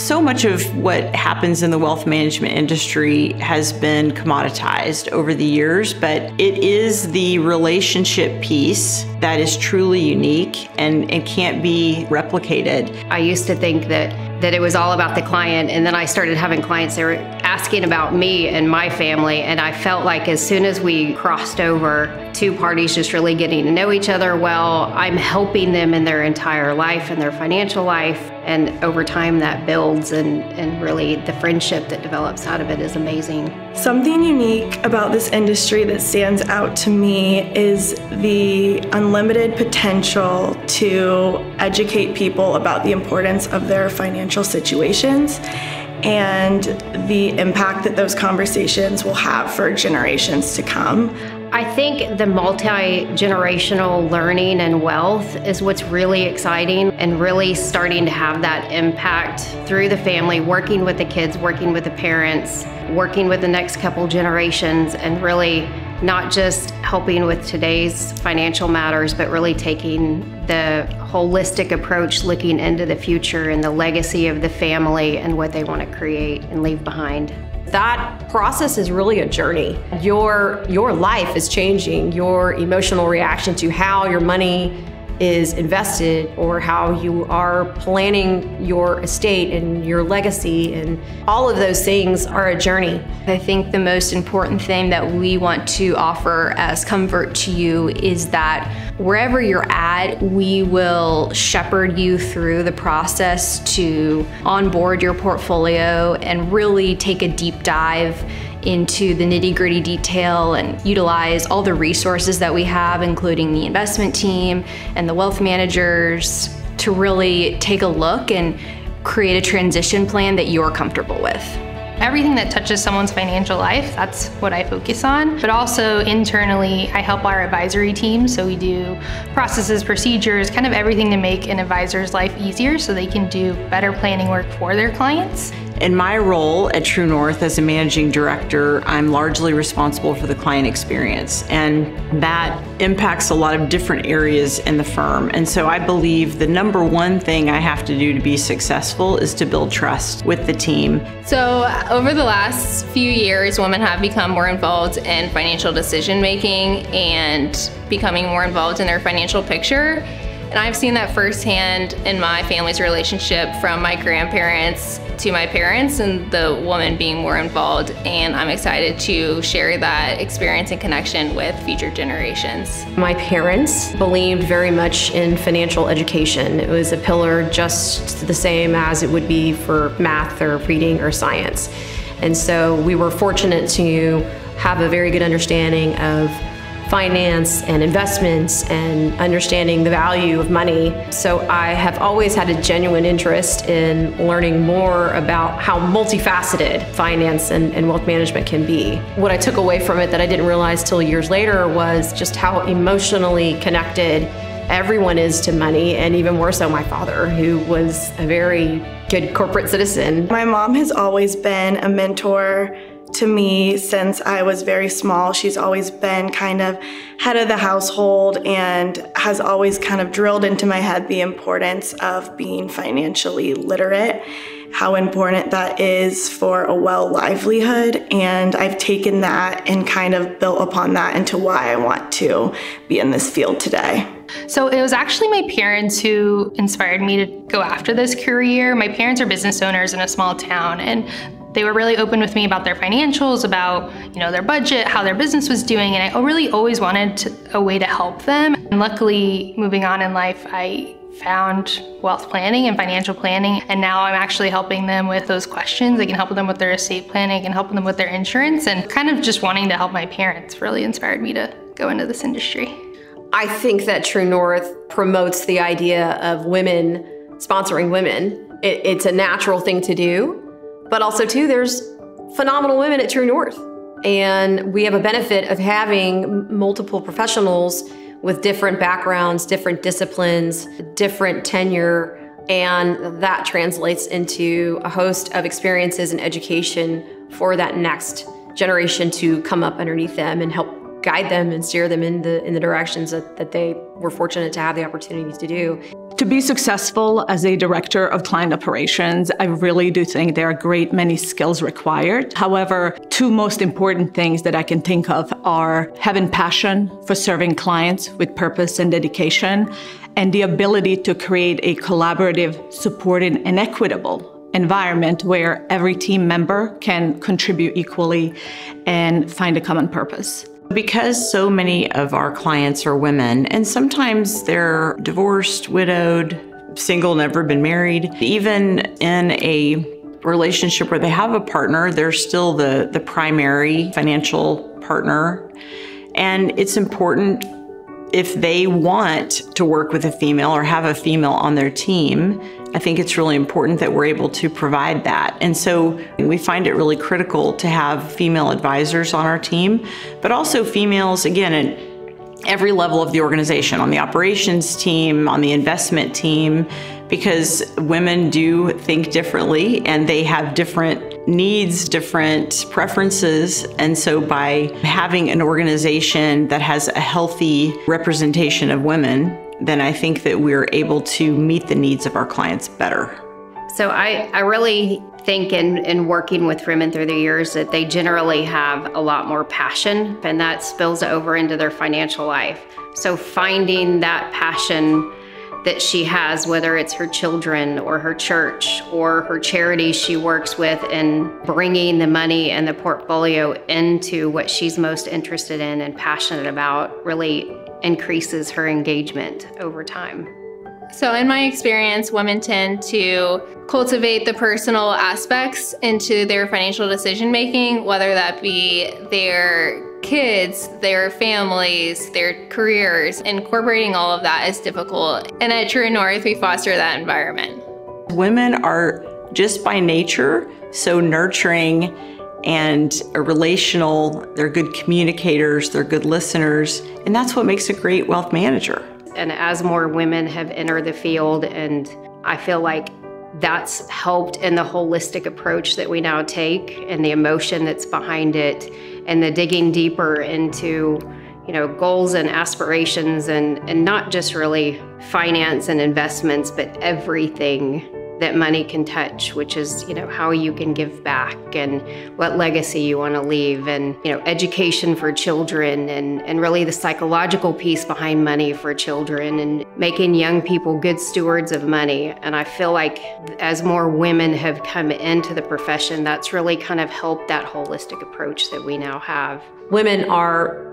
So much of what happens in the wealth management industry has been commoditized over the years, but it is the relationship piece that is truly unique and can't be replicated. I used to think that it was all about the client, and then I started having clients that were asking about me and my family, and I felt like as soon as we crossed over, two parties just really getting to know each other well, I'm helping them in their entire life and their financial life, and over time that builds, and really the friendship that develops out of it is amazing. Something unique about this industry that stands out to me is the unlimited potential to educate people about the importance of their financial situations and the impact that those conversations will have for generations to come. I think the multi-generational learning and wealth is what's really exciting, and really starting to have that impact through the family, working with the kids, working with the parents, working with the next couple generations, and really not just helping with today's financial matters, but really taking the holistic approach, looking into the future and the legacy of the family and what they want to create and leave behind. That process is really a journey. Your life is changing. Your emotional reaction to how your money is invested, or how you are planning your estate and your legacy, and all of those things are a journey. I think the most important thing that we want to offer as Convert to you is that wherever you're at, we will shepherd you through the process to onboard your portfolio and really take a deep dive into the nitty-gritty detail and utilize all the resources that we have, including the investment team and the wealth managers, to really take a look and create a transition plan that you're comfortable with. Everything that touches someone's financial life, that's what I focus on. But also internally, I help our advisory team. So we do processes, procedures, kind of everything to make an advisor's life easier so they can do better planning work for their clients. In my role at True North as a managing director, I'm largely responsible for the client experience, and that impacts a lot of different areas in the firm. And so I believe the number one thing I have to do to be successful is to build trust with the team. So over the last few years, women have become more involved in financial decision making and becoming more involved in their financial picture. And I've seen that firsthand in my family's relationship, from my grandparents to my parents, and the woman being more involved. And I'm excited to share that experience and connection with future generations. My parents believed very much in financial education. It was a pillar just the same as it would be for math or reading or science. And so we were fortunate to have a very good understanding of finance and investments and understanding the value of money. So I have always had a genuine interest in learning more about how multifaceted finance and wealth management can be. What I took away from it that I didn't realize till years later was just how emotionally connected everyone is to money, and even more so my father, who was a very good corporate citizen. My mom has always been a mentor to me since I was very small. She's always been kind of head of the household and has always kind of drilled into my head the importance of being financially literate, how important that is for a well livelihood. And I've taken that and kind of built upon that into why I want to be in this field today. So it was actually my parents who inspired me to go after this career. My parents are business owners in a small town, and they were really open with me about their financials, about their budget, how their business was doing, and I really always wanted a way to help them. And luckily, moving on in life, I found wealth planning and financial planning, and now I'm actually helping them with those questions. I can help them with their estate planning, I can help them with their insurance, and kind of just wanting to help my parents really inspired me to go into this industry. I think that True North promotes the idea of women sponsoring women. It's a natural thing to do, but also too, there's phenomenal women at True North. And we have a benefit of having multiple professionals with different backgrounds, different disciplines, different tenure, and that translates into a host of experiences and education for that next generation to come up underneath them and help guide them and steer them in the directions that they were fortunate to have the opportunities to do. To be successful as a director of client operations, I really do think there are a great many skills required. However, two most important things that I can think of are having passion for serving clients with purpose and dedication, and the ability to create a collaborative, supported, and equitable environment where every team member can contribute equally and find a common purpose. Because so many of our clients are women, and sometimes they're divorced, widowed, single, never been married, even in a relationship where they have a partner, they're still the primary financial partner. And it's important, if they want to work with a female or have a female on their team, I think it's really important that we're able to provide that. And so we find it really critical to have female advisors on our team, but also females, again, at every level of the organization, on the operations team, on the investment team, because women do think differently and they have different needs, different preferences. And so by having an organization that has a healthy representation of women, then I think that we're able to meet the needs of our clients better. So I really think in working with women through the years that they generally have a lot more passion, and that spills over into their financial life. So finding that passion that she has, whether it's her children or her church or her charity she works with, and bringing the money and the portfolio into what she's most interested in and passionate about, really increases her engagement over time. So in my experience, women tend to cultivate the personal aspects into their financial decision making, whether that be their kids, their families, their careers. Incorporating all of that is difficult. And at True North, we foster that environment. Women are just by nature so nurturing and relational. They're good communicators, they're good listeners, and that's what makes a great wealth manager. And as more women have entered the field, and I feel like that's helped in the holistic approach that we now take and the emotion that's behind it and the digging deeper into, you know, goals and aspirations and not just really finance and investments, but everything that money can touch, which is, you know, how you can give back and what legacy you want to leave, and, you know, education for children, and really the psychological piece behind money for children, and making young people good stewards of money. And I feel like as more women have come into the profession, that's really kind of helped that holistic approach that we now have. Women are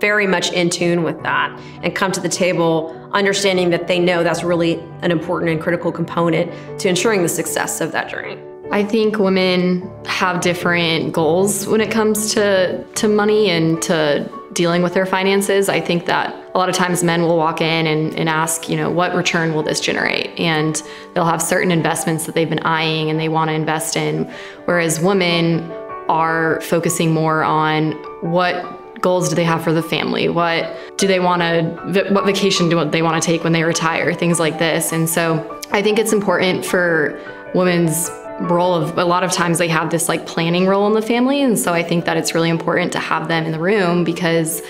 very much in tune with that and come to the table understanding that they know that's really an important and critical component to ensuring the success of that journey. I think women have different goals when it comes to money and to dealing with their finances. I think that a lot of times men will walk in and ask, you know, what return will this generate? And they'll have certain investments that they've been eyeing and they want to invest in, whereas women are focusing more on what goals do they have for the family? What vacation do they want to take when they retire? Things like this. And so I think it's important for women's role of, a lot of times they have this like planning role in the family. And so I think that it's really important to have them in the room because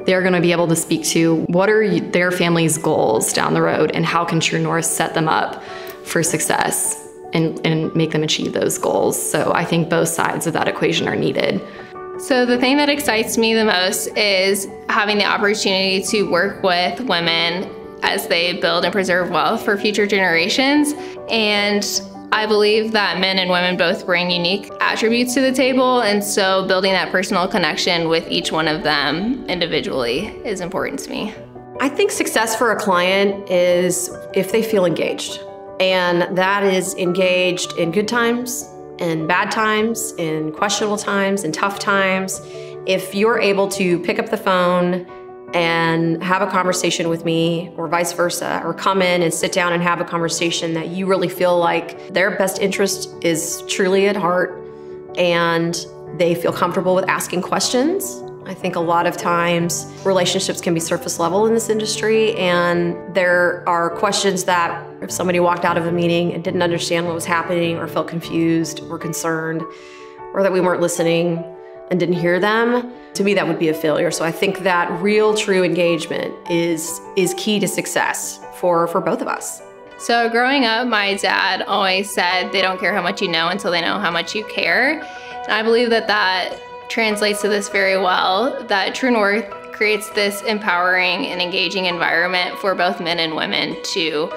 they're going to be able to speak to what are their family's goals down the road and how can True North set them up for success and make them achieve those goals. So I think both sides of that equation are needed. So the thing that excites me the most is having the opportunity to work with women as they build and preserve wealth for future generations. And I believe that men and women both bring unique attributes to the table. And so building that personal connection with each one of them individually is important to me. I think success for a client is if they feel engaged. And that is engaged in good times, in bad times, in questionable times, in tough times. If you're able to pick up the phone and have a conversation with me or vice versa, or come in and sit down and have a conversation that you really feel like their best interest is truly at heart and they feel comfortable with asking questions. I think a lot of times relationships can be surface level in this industry, and there are questions that if somebody walked out of a meeting and didn't understand what was happening or felt confused or concerned or that we weren't listening and didn't hear them, to me that would be a failure. So I think that real true engagement is key to success for both of us. So growing up, my dad always said they don't care how much you know until they know how much you care. And I believe that that translates to this very well, that True North creates this empowering and engaging environment for both men and women to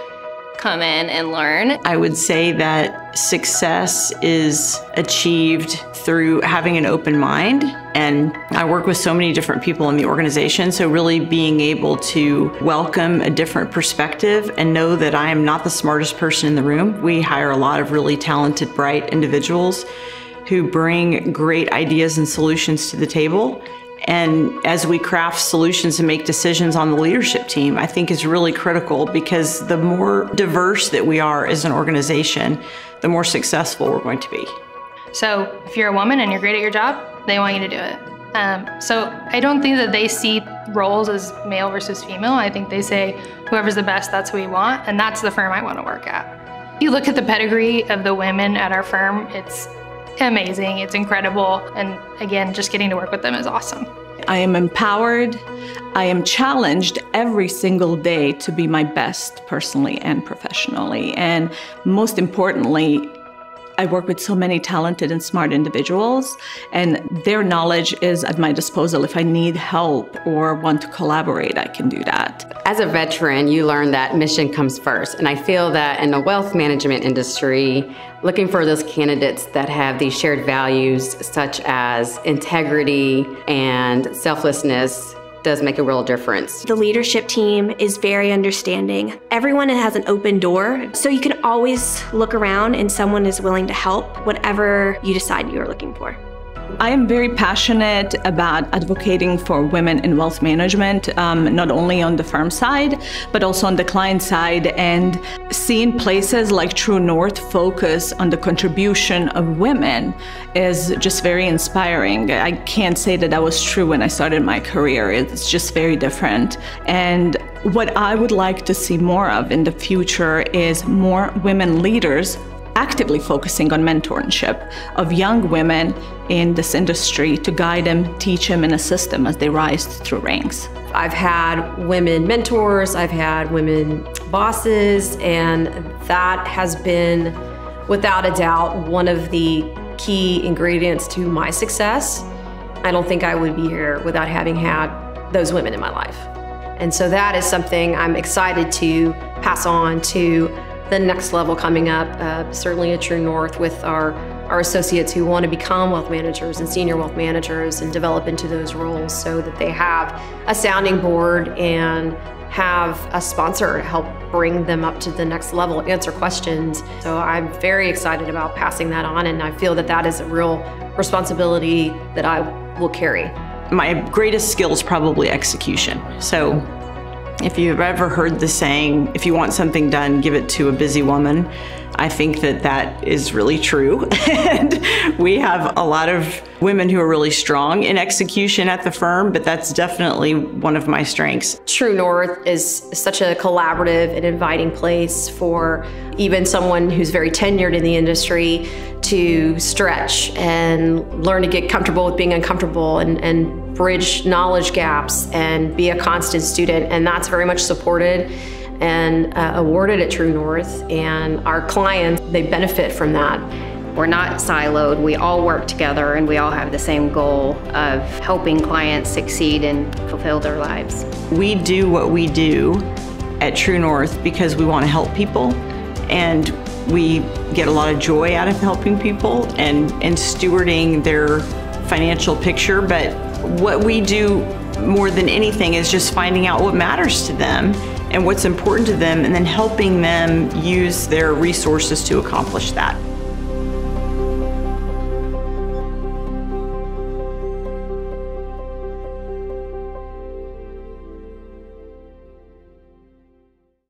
come in and learn. I would say that success is achieved through having an open mind. And I work with so many different people in the organization, so really being able to welcome a different perspective and know that I am not the smartest person in the room. We hire a lot of really talented, bright individuals who bring great ideas and solutions to the table. And as we craft solutions and make decisions on the leadership team, I think is really critical, because the more diverse that we are as an organization, the more successful we're going to be. So if you're a woman and you're great at your job, they want you to do it. So I don't think that they see roles as male versus female. I think they say whoever's the best, that's who we want, and that's the firm I want to work at. You look at the pedigree of the women at our firm, it's amazing, it's incredible, and again, just getting to work with them is awesome. I am empowered. I am challenged every single day to be my best personally and professionally. And most importantly, I work with so many talented and smart individuals, and their knowledge is at my disposal. If I need help or want to collaborate, I can do that. As a veteran, you learn that mission comes first. And I feel that in the wealth management industry, looking for those candidates that have these shared values such as integrity and selflessness does make a real difference. The leadership team is very understanding. Everyone has an open door, so you can always look around and someone is willing to help whatever you decide you're looking for. I am very passionate about advocating for women in wealth management, not only on the firm side, but also on the client side, and seeing places like True North focus on the contribution of women is just very inspiring. I can't say that was true when I started my career. It's just very different. And what I would like to see more of in the future is more women leaders actively focusing on mentorship of young women in this industry to guide them, teach them, and assist them as they rise through ranks. I've had women mentors, I've had women bosses, and that has been, without a doubt, one of the key ingredients to my success. I don't think I would be here without having had those women in my life. And so that is something I'm excited to pass on to the next level coming up, certainly at True North, with our associates who want to become wealth managers and senior wealth managers and develop into those roles, so that they have a sounding board and have a sponsor to help bring them up to the next level, answer questions. So I'm very excited about passing that on, and I feel that that is a real responsibility that I will carry. My greatest skill is probably execution. So if you've ever heard the saying, if you want something done, give it to a busy woman, I think that that is really true. And we have a lot of women who are really strong in execution at the firm, but that's definitely one of my strengths. True North is such a collaborative and inviting place for even someone who's very tenured in the industry to stretch and learn to get comfortable with being uncomfortable and bridge knowledge gaps and be a constant student. And that's very much supported and awarded at True North, and our clients, they benefit from that. We're not siloed, we all work together, and we all have the same goal of helping clients succeed and fulfill their lives. We do what we do at True North because we want to help people, and we get a lot of joy out of helping people and stewarding their financial picture. But what we do more than anything is just finding out what matters to them and what's important to them, and then helping them use their resources to accomplish that.